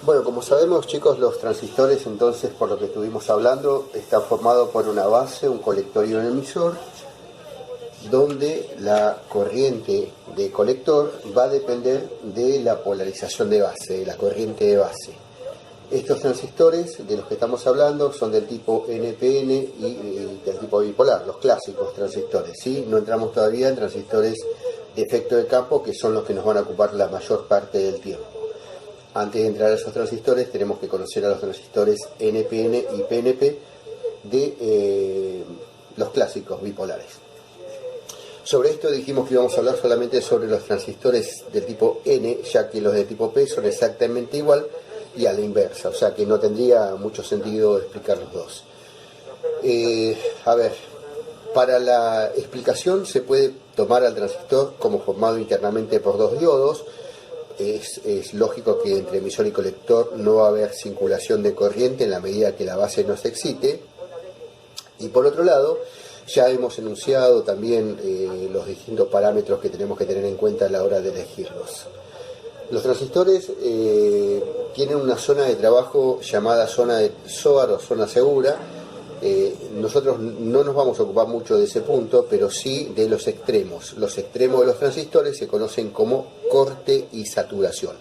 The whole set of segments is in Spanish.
Bueno, como sabemos, chicos, los transistores, entonces, por lo que estuvimos hablando, están formados por una base, un colector y un emisor, donde la corriente de colector va a depender de la polarización de base, de la corriente de base. Estos transistores de los que estamos hablando son del tipo NPN y del tipo bipolar, los clásicos transistores, ¿sí? No entramos todavía en transistores de efecto de campo, que son los que nos van a ocupar la mayor parte del tiempo. Antes de entrar a esos transistores tenemos que conocer a los transistores NPN y PNP de los clásicos bipolares. Sobre esto dijimos que íbamos a hablar solamente sobre los transistores del tipo N, ya que los de tipo P son exactamente igual y a la inversa, o sea que no tendría mucho sentido explicar los dos. A ver, para la explicación se puede tomar al transistor como formado internamente por dos diodos. Es lógico que entre emisor y colector no va a haber circulación de corriente en la medida que la base no se excite. Y por otro lado, ya hemos enunciado también los distintos parámetros que tenemos que tener en cuenta a la hora de elegirlos. Los transistores tienen una zona de trabajo llamada zona de SOAR o zona segura. Nosotros no nos vamos a ocupar mucho de ese punto, pero sí de los extremos. Los extremos de los transistores se conocen como corte y saturación.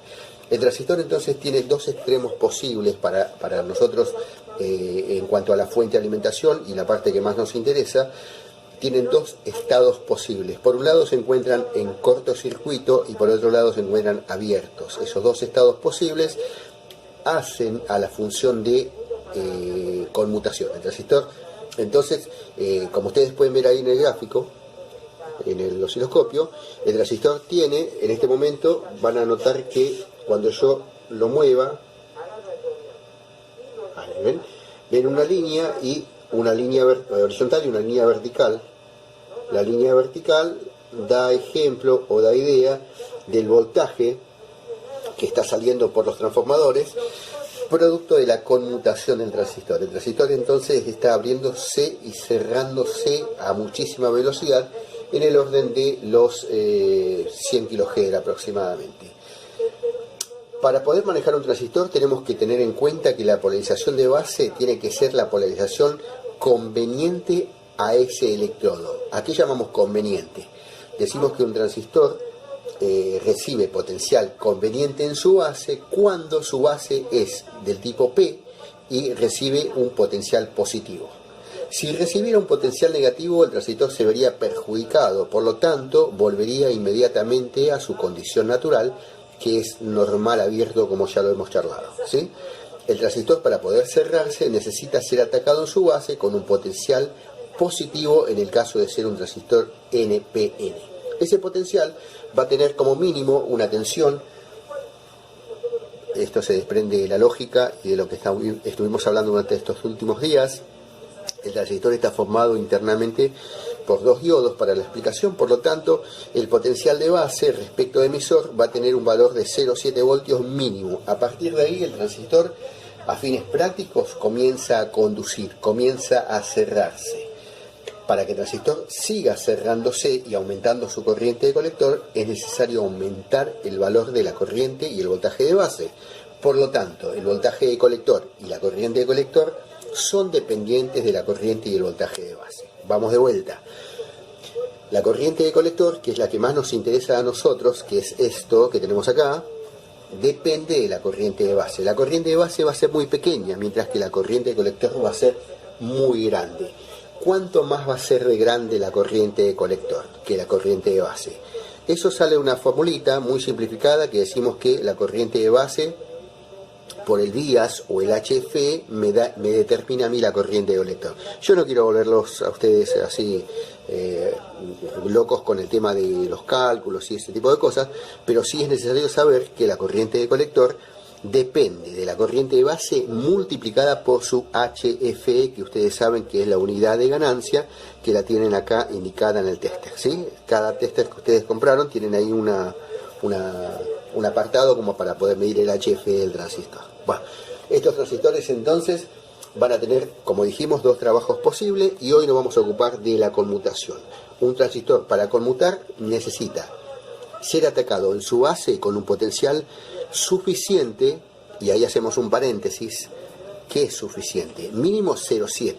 El transistor entonces tiene dos extremos posibles para nosotros en cuanto a la fuente de alimentación, y la parte que más nos interesa, tienen dos estados posibles. Por un lado se encuentran en cortocircuito y por otro lado se encuentran abiertos. Esos dos estados posibles hacen a la función de conmutación. El transistor, entonces, como ustedes pueden ver ahí en el gráfico, en el osciloscopio, el transistor tiene, en este momento, van a notar que cuando yo lo mueva, ven una línea y una línea horizontal y una línea vertical. La línea vertical da ejemplo o da idea del voltaje que está saliendo por los transformadores, producto de la conmutación del transistor. El transistor entonces está abriéndose y cerrándose a muchísima velocidad, en el orden de los 100 kHz aproximadamente. Para poder manejar un transistor tenemos que tener en cuenta que la polarización de base tiene que ser la polarización conveniente a ese electrodo. ¿A qué llamamos conveniente? Decimos que un transistor recibe potencial conveniente en su base cuando su base es del tipo P y recibe un potencial positivo. Si recibiera un potencial negativo, el transistor se vería perjudicado, por lo tanto volvería inmediatamente a su condición natural, que es normal abierto, como ya lo hemos charlado, ¿sí? El transistor, para poder cerrarse, necesita ser atacado en su base con un potencial positivo en el caso de ser un transistor NPN. Ese potencial va a tener como mínimo una tensión. Esto se desprende de la lógica y de lo que estuvimos hablando durante estos últimos días. El transistor está formado internamente por dos diodos para la explicación, por lo tanto el potencial de base respecto de emisor va a tener un valor de 0,7 voltios mínimo. A partir de ahí el transistor, a fines prácticos, comienza a conducir, comienza a cerrarse. Para que el transistor siga cerrándose y aumentando su corriente de colector, es necesario aumentar el valor de la corriente y el voltaje de base. Por lo tanto, el voltaje de colector y la corriente de colector son dependientes de la corriente y el voltaje de base. Vamos de vuelta. La corriente de colector, que es la que más nos interesa a nosotros, que es esto que tenemos acá, depende de la corriente de base. La corriente de base va a ser muy pequeña, mientras que la corriente de colector va a ser muy grande. ¿Cuánto más va a ser de grande la corriente de colector que la corriente de base? Eso sale una formulita muy simplificada que decimos que la corriente de base por el vías o el HF me determina a mí la corriente de colector. Yo no quiero volverlos a ustedes así locos con el tema de los cálculos y ese tipo de cosas, pero sí es necesario saber que la corriente de colector depende de la corriente de base multiplicada por su HFE, que ustedes saben que es la unidad de ganancia, que la tienen acá indicada en el tester, ¿sí? Cada tester que ustedes compraron tienen ahí un apartado como para poder medir el HFE del transistor. Bueno, estos transistores entonces van a tener, como dijimos, dos trabajos posibles, y hoy nos vamos a ocupar de la conmutación. Un transistor, para conmutar, necesita ser atacado en su base con un potencial suficiente y ahí hacemos un paréntesis, ¿qué es suficiente? Mínimo 0,7.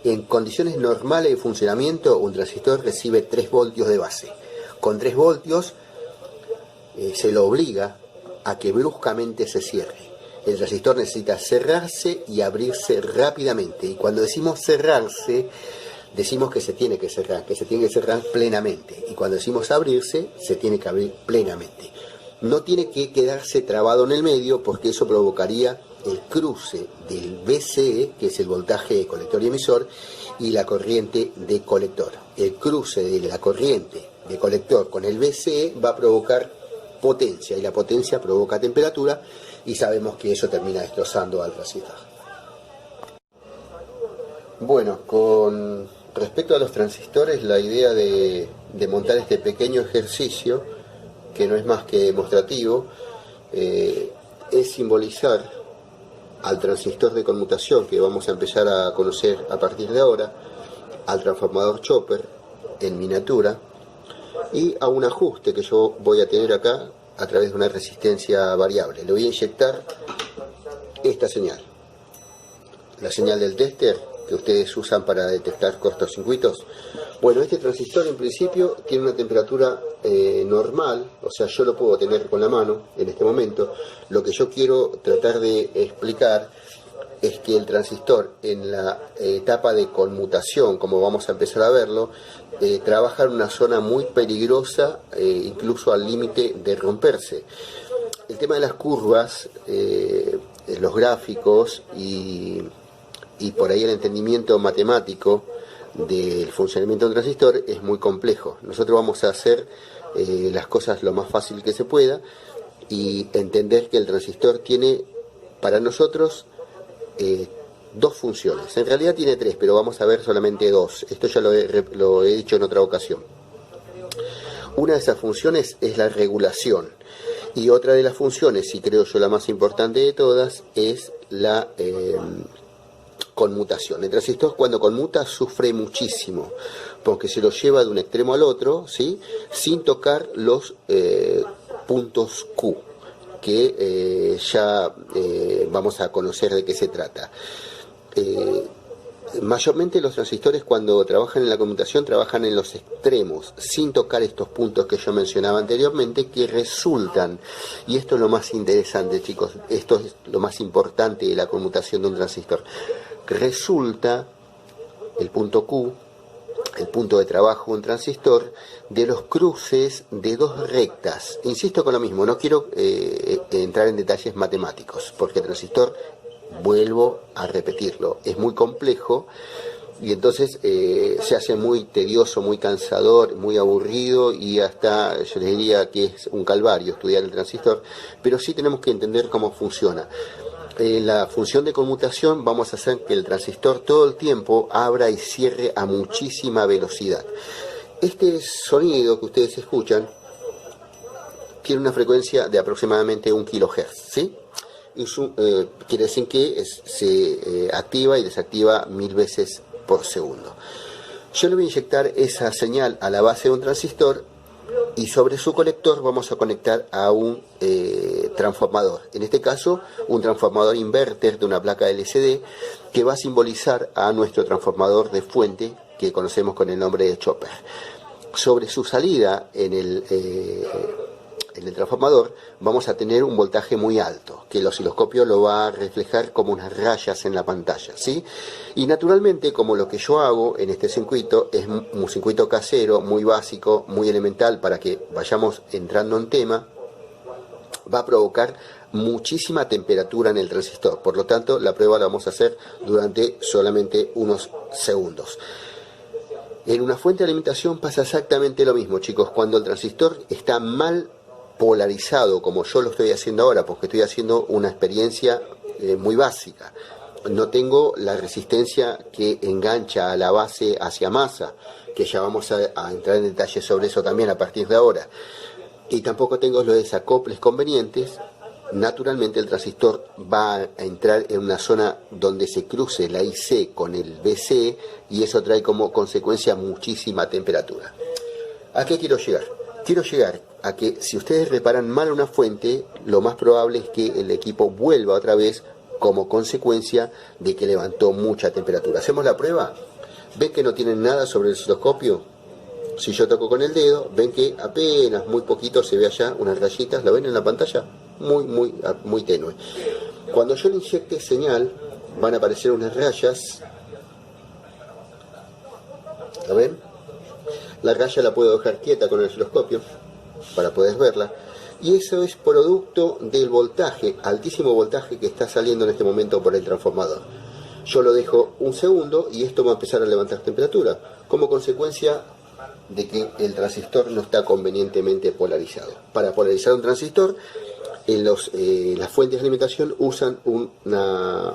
En condiciones normales de funcionamiento, un transistor recibe 3 voltios de base. Con 3 voltios se lo obliga a que bruscamente se cierre. El transistor necesita cerrarse y abrirse rápidamente. Y cuando decimos cerrarse, decimos que se tiene que cerrar plenamente. Y cuando decimos abrirse, se tiene que abrir plenamente. No tiene que quedarse trabado en el medio, porque eso provocaría el cruce del VCE, que es el voltaje de colector y emisor, y la corriente de colector. El cruce de la corriente de colector con el VCE va a provocar potencia, y la potencia provoca temperatura, y sabemos que eso termina destrozando al transistor. Bueno, con respecto a los transistores, la idea de montar este pequeño ejercicio, que no es más que demostrativo, es simbolizar al transistor de conmutación, que vamos a empezar a conocer a partir de ahora, al transformador chopper en miniatura, y a un ajuste que yo voy a tener acá a través de una resistencia variable. Le voy a inyectar esta señal, la señal del tester que ustedes usan para detectar cortocircuitos. Bueno, este transistor en principio tiene una temperatura normal, o sea, yo lo puedo tener con la mano en este momento. Lo que yo quiero tratar de explicar es que el transistor en la etapa de conmutación, como vamos a empezar a verlo, trabaja en una zona muy peligrosa, incluso al límite de romperse. El tema de las curvas, los gráficos y por ahí el entendimiento matemático del funcionamiento de un transistor es muy complejo. Nosotros vamos a hacer las cosas lo más fácil que se pueda y entender que el transistor tiene para nosotros dos funciones. En realidad tiene tres, pero vamos a ver solamente dos. Esto ya lo he dicho en otra ocasión. Una de esas funciones es la regulación, y otra de las funciones, y creo yo la más importante de todas, es la conmutación. El transistor, cuando conmuta, sufre muchísimo porque se lo lleva de un extremo al otro, ¿sí?, sin tocar los puntos Q, que ya vamos a conocer de qué se trata. Mayormente los transistores, cuando trabajan en la conmutación, trabajan en los extremos, sin tocar estos puntos que yo mencionaba anteriormente, que resultan, y esto es lo más interesante, chicos, esto es lo más importante de la conmutación de un transistor, resulta el punto Q, el punto de trabajo de un transistor, de los cruces de dos rectas. Insisto con lo mismo, no quiero entrar en detalles matemáticos, porque el transistor, vuelvo a repetirlo, es muy complejo, y entonces se hace muy tedioso, muy cansador, muy aburrido, y hasta yo les diría que es un calvario estudiar el transistor, pero sí tenemos que entender cómo funciona. La función de conmutación vamos a hacer que el transistor todo el tiempo abra y cierre a muchísima velocidad. Este sonido que ustedes escuchan tiene una frecuencia de aproximadamente 1 kHz, ¿sí? Quiere decir que se activa y desactiva 1000 veces por segundo. Yo le voy a inyectar esa señal a la base de un transistor, y sobre su colector vamos a conectar a un transformador. En este caso, un transformador inverter de una placa LCD, que va a simbolizar a nuestro transformador de fuente, que conocemos con el nombre de chopper. Sobre su salida en el transformador vamos a tener un voltaje muy alto, que el osciloscopio lo va a reflejar como unas rayas en la pantalla, ¿sí? Y naturalmente, como lo que yo hago en este circuito es un circuito casero, muy básico, muy elemental, para que vayamos entrando en tema, va a provocar muchísima temperatura en el transistor. Por lo tanto, la prueba la vamos a hacer durante solamente unos segundos. En una fuente de alimentación pasa exactamente lo mismo, chicos. Cuando el transistor está mal polarizado, como yo lo estoy haciendo ahora, porque estoy haciendo una experiencia muy básica, no tengo la resistencia que engancha a la base hacia masa, que ya vamos a entrar en detalle sobre eso también a partir de ahora, y tampoco tengo los desacoples convenientes. Naturalmente el transistor va a entrar en una zona donde se cruce la IC con el BC, y eso trae como consecuencia muchísima temperatura. ¿A qué quiero llegar? Quiero llegar a que si ustedes reparan mal una fuente, lo más probable es que el equipo vuelva otra vez como consecuencia de que levantó mucha temperatura. ¿Hacemos la prueba? ¿Ven que no tienen nada sobre el osciloscopio? Si yo toco con el dedo, ven que apenas muy poquito se ve allá unas rayitas, ¿la ven en la pantalla? Muy tenue. Cuando yo le inyecte señal, van a aparecer unas rayas. ¿La ven? La raya la puedo dejar quieta con el osciloscopio para poder verla. Y eso es producto del voltaje, altísimo voltaje que está saliendo en este momento por el transformador. Yo lo dejo un segundo y esto va a empezar a levantar temperatura, como consecuencia de que el transistor no está convenientemente polarizado. Para polarizar un transistor, las fuentes de alimentación usan una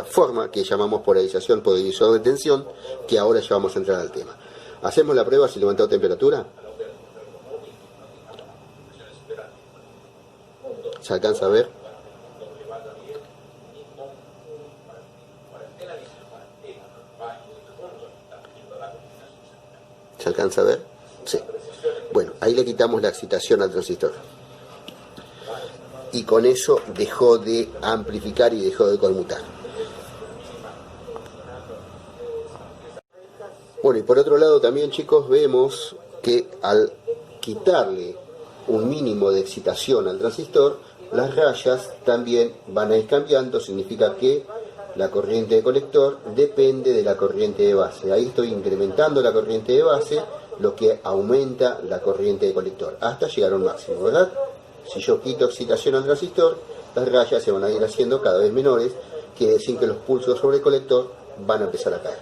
forma que llamamos polarización por divisor de tensión, que ahora ya vamos a entrar al tema. ¿Hacemos la prueba si levantó temperatura? ¿Se alcanza a ver? ¿Se alcanza a ver? Sí. Bueno, ahí le quitamos la excitación al transistor. Y con eso dejó de amplificar y dejó de conmutar. Bueno, y por otro lado también, chicos, vemos que al quitarle un mínimo de excitación al transistor, las rayas también van a ir cambiando. Significa que la corriente de colector depende de la corriente de base. Ahí estoy incrementando la corriente de base, lo que aumenta la corriente de colector, hasta llegar a un máximo, ¿verdad? Si yo quito excitación al transistor, las rayas se van a ir haciendo cada vez menores, quiere decir que los pulsos sobre el colector van a empezar a caer.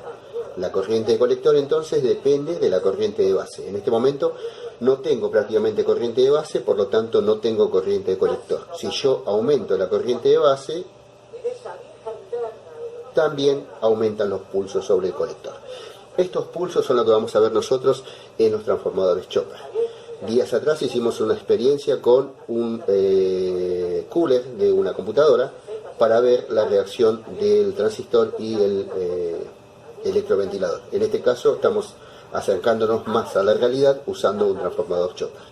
La corriente de colector entonces depende de la corriente de base. En este momento no tengo prácticamente corriente de base, por lo tanto no tengo corriente de colector. Si yo aumento la corriente de base, también aumentan los pulsos sobre el colector. Estos pulsos son lo que vamos a ver nosotros en los transformadores Chopper. Días atrás hicimos una experiencia con un cooler de una computadora para ver la reacción del transistor y el electroventilador. En este caso estamos acercándonos más a la realidad usando un transformador Chopper.